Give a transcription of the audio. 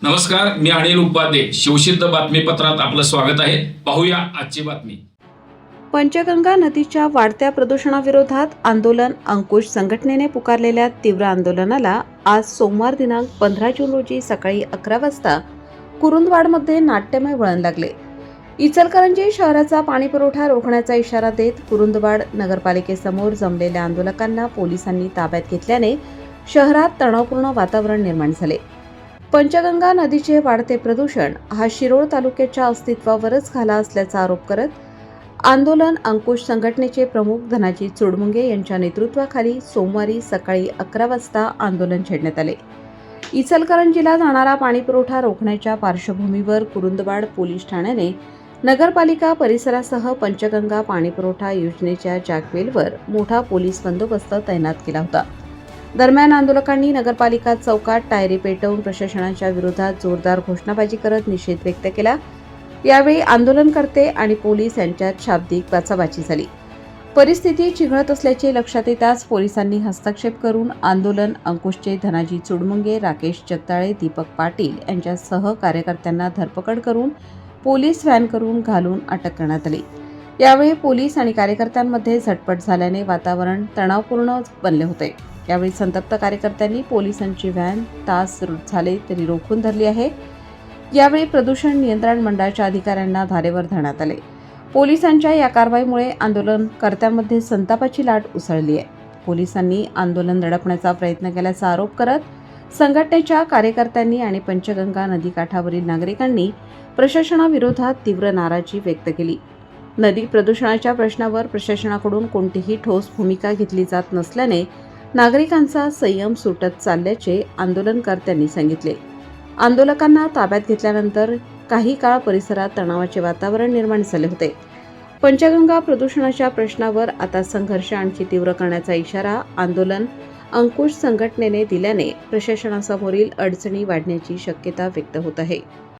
नमस्कार, मी अनिल उपाध्ये. शिवसिद्ध बातमीपत्रात आपलं स्वागत आहे. पाहूया आजची बातमी. पंचगंगा नदीच्या वाढत्या प्रदूषणाविरोधात आंदोलन अंकुश संघटनेने पुकारलेल्या तीव्र आंदोलनाला आज सोमवार दिनांक 15 जून रोजी सकाळी 11 वाजता कुरुंदवाडमध्ये नाट्यमय वळण लागले. इचलकरंजी शहराचा पाणीपुरवठा रोखण्याचा इशारा देत कुरुंदवाड नगरपालिकेसमोर जमलेल्या आंदोलकांना पोलिसांनी ताब्यात घेतल्याने शहरात तणावपूर्ण वातावरण निर्माण झाले. पंचगंगा नदीचे वाढते प्रदूषण हा शिरोळ तालुक्याच्या अस्तित्वावरच घाला असल्याचा आरोप करत आंदोलन अंकुश संघटनेचे प्रमुख धनाजी चुडमुंगे यांच्या नेतृत्वाखाली सोमवारी सकाळी 11 वाजता आंदोलन छेडण्यात आले. इचलकरंजीला जाणारा पाणीपुरवठा रोखण्याच्या पार्श्वभूमीवर कुरुंदवाड पोलीस ठाण्याने नगरपालिका परिसरासह पंचगंगा पाणीपुरवठा योजनेच्या जॅकवेलवर मोठा पोलीस बंदोबस्त तैनात केला होता. दरम्यान आंदोलकांनी नगरपालिका चौकात टायरी पेटवून प्रशासनाच्या विरोधात जोरदार घोषणाबाजी करत निषेध व्यक्त केला. यावेळी आंदोलनकर्ते आणि पोलीस यांच्यात शाब्दिक बाचाबाची झाली. परिस्थिती चिघळत असल्याचे लक्षात येताच पोलिसांनी हस्तक्षेप करून आंदोलन अंकुशचे धनाजी चुडमुंगे, राकेश जगदाळे, दीपक पाटील यांच्यासह कार्यकर्त्यांना धरपकड करून पोलीस व्हॅन करून घालून अटक करण्यात आली. यावेळी पोलीस आणि कार्यकर्त्यांमध्ये झटपट झाल्याने वातावरण तणावपूर्ण बनले होते. यावेळी संतप्त कार्यकर्त्यांनी पोलिसांची व्हॅन तास झाले तरी रोखून धरली आहे. यावेळी प्रदूषण नियंत्रण मंडळाच्या अधिकाऱ्यांना धारेवर धरण्यात आले. पोलिसांच्या या कारवाईमुळे आंदोलनकर्त्यांमध्ये संतापाची लाट उसळली आहे. पोलिसांनी आंदोलन दडपण्याचा प्रयत्न केल्याचा आरोप करत संघटनेच्या कार्यकर्त्यांनी आणि पंचगंगा नदीकाठावरील नागरिकांनी प्रशासनाविरोधात तीव्र नाराजी व्यक्त केली. नदी प्रदूषणाच्या प्रश्नावर प्रशासनाकडून कोणतीही ठोस भूमिका घेतली जात नसल्याने नागरिकांचा संयम सुटत चालल्याचे आंदोलनकर्त्यांनी सांगितले. आंदोलकांना ताब्यात घेतल्यानंतर काही काळ परिसरात तणावाचे वातावरण निर्माण झाले होते. पंचगंगा प्रदूषणाच्या प्रश्नावर आता संघर्ष आणखी तीव्र करण्याचा इशारा आंदोलन अंकुश संघटनेने दिल्याने प्रशासनासमोरील अडचणी वाढण्याची शक्यता व्यक्त होत आहे.